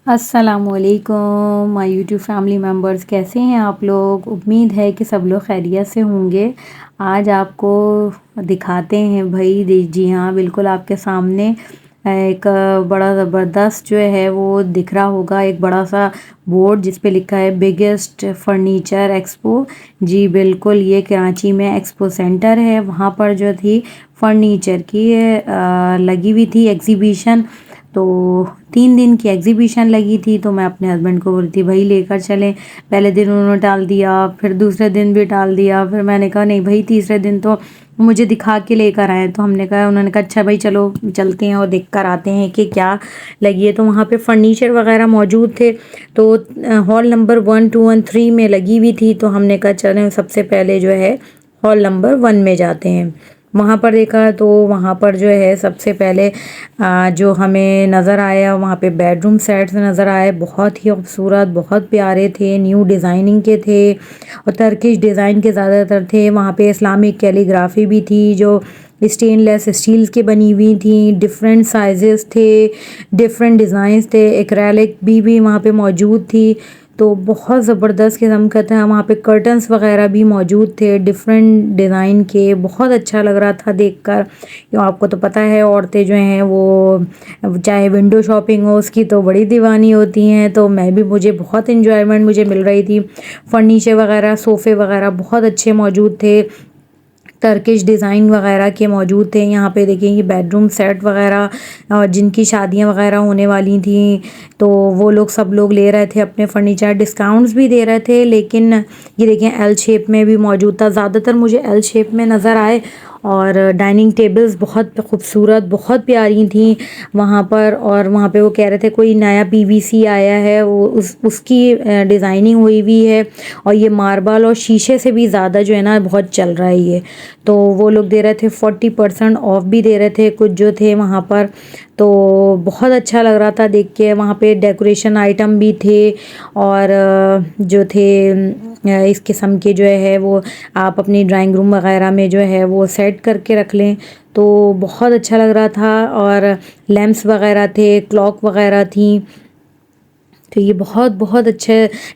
अस्सलामुअलैकुम my YouTube family members, कैसे हैं आप लोग। उम्मीद है कि सब लोग खैरियत से होंगे। आज आपको दिखाते हैं भाई, जी हाँ, बिल्कुल आपके सामने एक बड़ा ज़बरदस्त जो है वो दिख रहा होगा, एक बड़ा सा बोर्ड जिस पे लिखा है बिगेस्ट फर्नीचर एक्सपो। जी बिल्कुल, ये कराची में एक्सपो सेंटर है, वहाँ पर जो थी फर्नीचर की लगी हुई थी एग्ज़िबिशन। तो 3 दिन की एग्जीबिशन लगी थी, तो मैं अपने हस्बैंड को बोली थी भाई लेकर चलें। पहले दिन उन्होंने टाल दिया, फिर दूसरे दिन भी टाल दिया, फिर मैंने कहा नहीं भाई तीसरे दिन तो मुझे दिखा के लेकर आए। तो उन्होंने कहा अच्छा भाई चलो चलते हैं और देख कर आते हैं कि क्या लगी है। तो वहाँ पे फर्नीचर वगैरह मौजूद थे। तो हॉल नंबर 1, 2 और 3 में लगी हुई थी। तो हमने कहा चलें सबसे पहले जो है हॉल नंबर 1 में जाते हैं। वहाँ पर देखा तो वहाँ पर जो है सबसे पहले जो हमें नज़र आया वहाँ पे बेडरूम सेट्स नज़र आए, बहुत ही खूबसूरत, बहुत प्यारे थे, न्यू डिज़ाइनिंग के थे और टर्किश डिज़ाइन के ज़्यादातर थे। वहाँ पे इस्लामिक कैलीग्राफी भी थी जो स्टेनलेस स्टील की बनी हुई थी, डिफरेंट साइजेस थे, डिफरेंट डिज़ाइंस थे, एक्रेलिक भी वहाँ पे मौजूद थी। तो बहुत ज़बरदस्त किस्म का था। वहाँ पे कर्टन्स वगैरह भी मौजूद थे डिफरेंट डिज़ाइन के, बहुत अच्छा लग रहा था देखकर। क्यों आपको तो पता है औरतें जो हैं वो चाहे विंडो शॉपिंग हो उसकी तो बड़ी दीवानी होती हैं। तो मैं भी, मुझे बहुत इन्जॉयमेंट मुझे मिल रही थी। फर्नीचर वगैरह सोफ़े वगैरह बहुत अच्छे मौजूद थे, टर्किश डिज़ाइन वगैरह के मौजूद थे। यहाँ पे देखिए ये बेडरूम सेट वगैरह और जिनकी शादियाँ वगैरह होने वाली थी तो वो लोग सब लोग ले रहे थे अपने फर्नीचर, डिस्काउंट्स भी दे रहे थे। लेकिन ये देखें एल शेप में भी मौजूद था, ज़्यादातर मुझे एल शेप में नज़र आए। और डाइनिंग टेबल्स बहुत खूबसूरत, बहुत प्यारी थी वहाँ पर। और वहाँ पे वो कह रहे थे कोई नया पीवीसी आया है, वो उसकी डिज़ाइनिंग हुई हुई है और ये मार्बल और शीशे से भी ज़्यादा जो है ना बहुत चल रहा है ये। तो वो लोग दे रहे थे 40% ऑफ भी दे रहे थे कुछ जो थे वहाँ पर। तो बहुत अच्छा लग रहा था देख के। वहाँ पे डेकोरेशन आइटम भी थे और जो थे इस किस्म के जो है वो आप अपनी ड्राइंग रूम वगैरह में जो है वो सेट करके रख लें। तो बहुत अच्छा लग रहा था। और लैंप्स वगैरह थे, क्लॉक वगैरह थी। तो ये बहुत बहुत अच्छे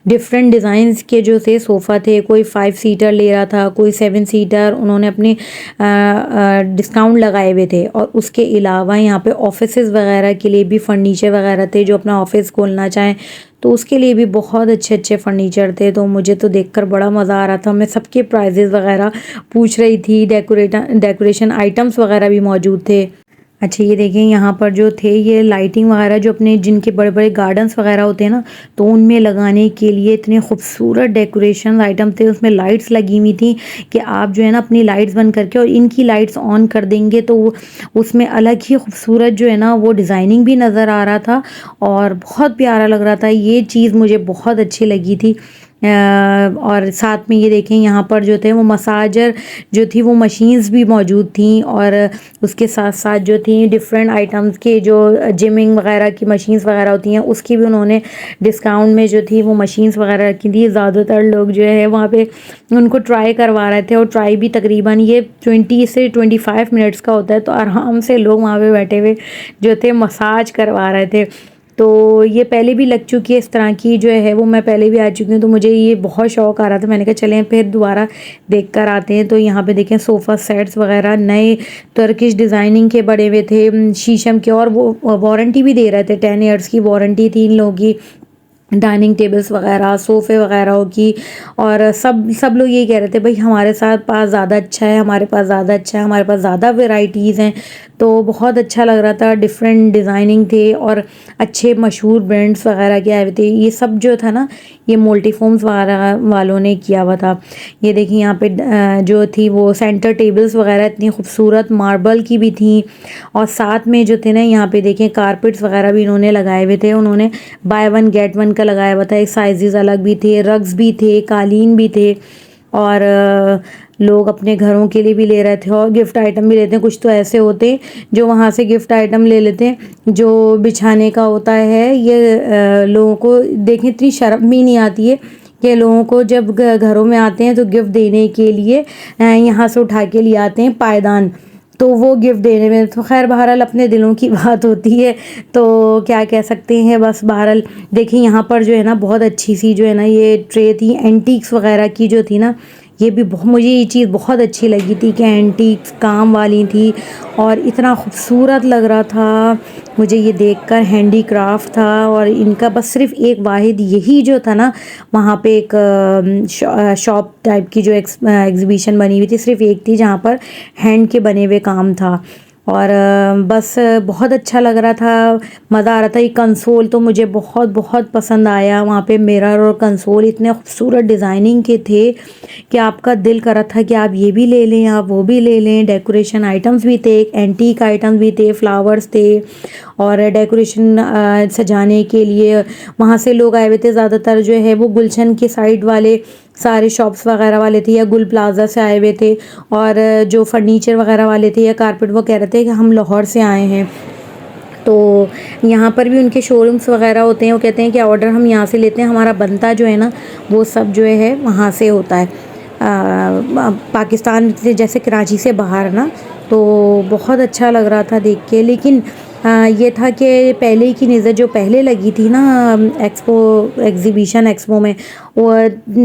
डिफरेंट डिज़ाइंस के जो थे सोफ़ा थे, कोई 5 सीटर ले रहा था, कोई 7 सीटर, उन्होंने अपने डिस्काउंट लगाए हुए थे। और उसके अलावा यहाँ पे ऑफिसेज़ वगैरह के लिए भी फर्नीचर वगैरह थे, जो अपना ऑफिस खोलना चाहें तो उसके लिए भी बहुत अच्छे अच्छे फर्नीचर थे। तो मुझे तो देखकर बड़ा मज़ा आ रहा था, मैं सबके प्राइजेज़ वगैरह पूछ रही थी, डेकोरेशन आइटम्स वगैरह भी मौजूद थे। अच्छा ये देखें यहाँ पर जो थे ये लाइटिंग वगैरह जो अपने जिनके बड़े बड़े गार्डन्स वगैरह होते हैं ना, तो उनमें लगाने के लिए इतने खूबसूरत डेकोरेशन आइटम थे। उसमें लाइट्स लगी हुई थी कि आप जो है ना अपनी लाइट्स बंद करके और इनकी लाइट्स ऑन कर देंगे तो उसमें अलग ही खूबसूरत जो है ना वो डिज़ाइनिंग भी नज़र आ रहा था और बहुत प्यारा लग रहा था। ये चीज़ मुझे बहुत अच्छी लगी थी। और साथ में ये देखें यहाँ पर जो थे वो मसाजर जो थी वो मशीन्स भी मौजूद थी। और उसके साथ साथ जो थी डिफरेंट आइटम्स के जो जिमिंग वगैरह की मशीन्स वगैरह होती हैं उसकी भी उन्होंने डिस्काउंट में जो थी वो मशीन्स वगैरह रखी थी। ज़्यादातर लोग जो है वहाँ पे उनको ट्राई करवा रहे थे और ट्राई भी तकरीबन ये 20 से 25 मिनट्स का होता है। तो आराम से लोग वहाँ पे बैठे हुए जो थे मसाज करवा रहे थे। तो ये पहले भी लग चुकी है इस तरह की जो है वो, मैं पहले भी आ चुकी हूँ। तो मुझे ये बहुत शौक़ आ रहा था, मैंने कहा चलें फिर दोबारा देख कर आते हैं। तो यहाँ पे देखें सोफ़ा सेट्स वगैरह नए टर्किश डिज़ाइनिंग के बड़े हुए थे शीशम के, और वो वारंटी भी दे रहे थे, 10 ईयर्स की वारंटी थी इन लोगों की डाइनिंग टेबल्स वगैरह सोफ़े वगैरह की। और सब लोग यही कह रहे थे भाई हमारे साथ पास ज़्यादा अच्छा है, हमारे पास ज़्यादा अच्छा है, हमारे पास ज़्यादा वेराइटीज़ हैं। तो बहुत अच्छा लग रहा था, डिफरेंट डिज़ाइनिंग थे और अच्छे मशहूर ब्रांड्स वगैरह के आए हुए थे। ये सब जो था ना ये मल्टीफॉर्म्स वगैरह वालों ने किया हुआ था। ये देखिए यहाँ पे जो थी वो सेंटर टेबल्स वगैरह इतनी खूबसूरत मार्बल की भी थी। और साथ में जो थे ना यहाँ पे देखें कारपेट्स वगैरह भी इन्होंने लगाए हुए थे, उन्होंने बाय वन गेट वन का लगाया हुआ था। एक साइजेस अलग भी थे, रग्स भी थे, कालीन भी थे। और लोग अपने घरों के लिए भी ले रहे थे और गिफ्ट आइटम भी लेते हैं। कुछ तो ऐसे होते हैं जो वहाँ से गिफ्ट आइटम ले लेते हैं जो बिछाने का होता है। ये लोगों को देखें इतनी शर्म भी नहीं आती है कि लोगों को जब घरों में आते हैं तो गिफ्ट देने के लिए यहाँ से उठा के ले आते हैं पायदान। तो वो गिफ्ट देने में तो खैर बहरहाल अपने दिलों की बात होती है, तो क्या कह सकते हैं। बस बहरहाल देखिए यहाँ पर जो है ना बहुत अच्छी सी जो है ना ये ट्रे थी एंटीक्स वगैरह की जो थी ना, ये भी मुझे ये चीज़ बहुत अच्छी लगी थी कि एंटीक्स काम वाली थी और इतना खूबसूरत लग रहा था मुझे ये देखकर। हैंडीक्राफ्ट था और इनका बस सिर्फ एक वाहिद यही जो था ना, वहाँ पे एक शॉप टाइप की जो एग्जीबिशन बनी हुई थी, सिर्फ एक थी जहाँ पर हैंड के बने हुए काम था। और बस बहुत अच्छा लग रहा था, मज़ा आ रहा था। ये कंसोल तो मुझे बहुत बहुत पसंद आया। वहाँ पे मिरर और कंसोल इतने खूबसूरत डिज़ाइनिंग के थे कि आपका दिल कर रहा था कि आप ये भी ले लें, आप वो भी ले लें। डेकोरेशन आइटम्स भी थे, एंटीक आइटम्स भी थे, फ्लावर्स थे और डेकोरेशन सजाने के लिए वहाँ से लोग आए हुए थे। ज़्यादातर जो है वो गुलशन के साइड वाले सारे शॉप्स वगैरह वाले थे या गुल प्लाजा से आए हुए थे, और जो फर्नीचर वगैरह वाले थे या कारपेट, वो कह रहे थे कि हम लाहौर से आए हैं। तो यहाँ पर भी उनके शोरूम्स वगैरह होते हैं, वो कहते हैं कि ऑर्डर हम यहाँ से लेते हैं, हमारा बनता जो है ना वो सब जो है वहाँ से होता है, पाकिस्तान से, जैसे कराची से बाहर ना। तो बहुत अच्छा लग रहा था देख के। लेकिन ये था कि पहले की नज़र जो पहले लगी थी ना एग्ज़िबिशन एक्सपो में, वो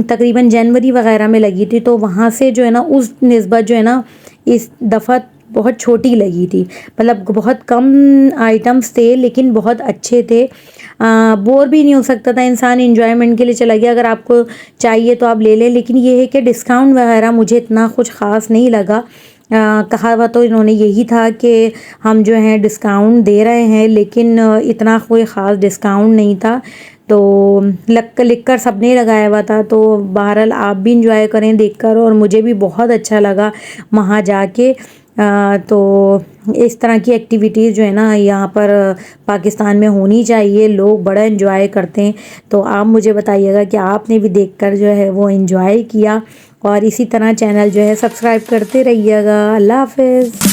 तकरीबन जनवरी वगैरह में लगी थी, तो वहाँ से जो है ना उस निस्बत जो है ना इस दफ़ा बहुत छोटी लगी थी। मतलब बहुत कम आइटम्स थे लेकिन बहुत अच्छे थे। बोर भी नहीं हो सकता था इंसान, इंजॉयमेंट के लिए चला गया। अगर आपको चाहिए तो आप ले लें, लेकिन ये है कि डिस्काउंट वगैरह मुझे इतना कुछ ख़ास नहीं लगा। कहा हुआ तो इन्होंने यही था कि हम जो हैं डिस्काउंट दे रहे हैं, लेकिन इतना कोई ख़ास डिस्काउंट नहीं था। तो लिख कर सब ने लगाया हुआ था। तो बहरहाल आप भी इंजॉय करें देखकर, और मुझे भी बहुत अच्छा लगा वहाँ जाके। तो इस तरह की एक्टिविटीज़ जो है ना यहाँ पर पाकिस्तान में होनी चाहिए, लोग बड़ा एंजॉय करते हैं। तो आप मुझे बताइएगा कि आपने भी देखकर जो है वो एंजॉय किया, और इसी तरह चैनल जो है सब्सक्राइब करते रहिएगा। अल्लाह हाफ़िज़।